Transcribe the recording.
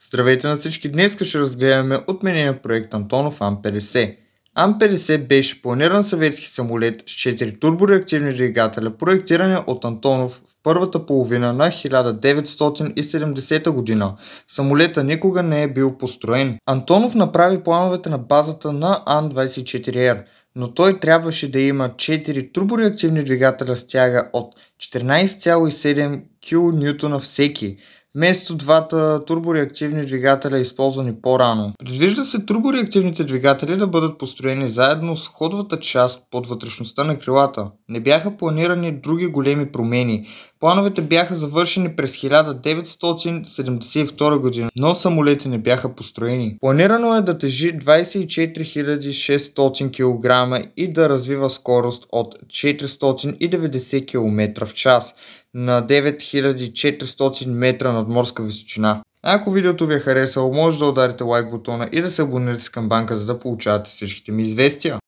Здравейте на всички! Днес ще разгледаме отменения проект Антонов Ан-50. Ан-50 беше планиран съветски самолет с 4 турбореактивни двигателя, проектирани от Антонов в първата половина на 1970 година. Самолета никога не е бил построен. Антонов направи плановете на базата на Ан-24Р, но той трябваше да има 4 турбореактивни двигателя с тяга от 14,7 кН всеки, вместо двата турбореактивни двигателя, използвани по-рано. Предвижда се турбореактивните двигатели да бъдат построени заедно с ходовата част под вътрешността на крилата. Не бяха планирани други големи промени. Плановете бяха завършени през 1972 година, но самолети не бяха построени. Планирано е да тежи 24 600 кг и да развива скорост от 490 км в час на 9400 метра надморска височина. Ако видеото ви е харесало, може да ударите лайк бутона и да се абонирате с камбанка, за да получавате всичките ми известия.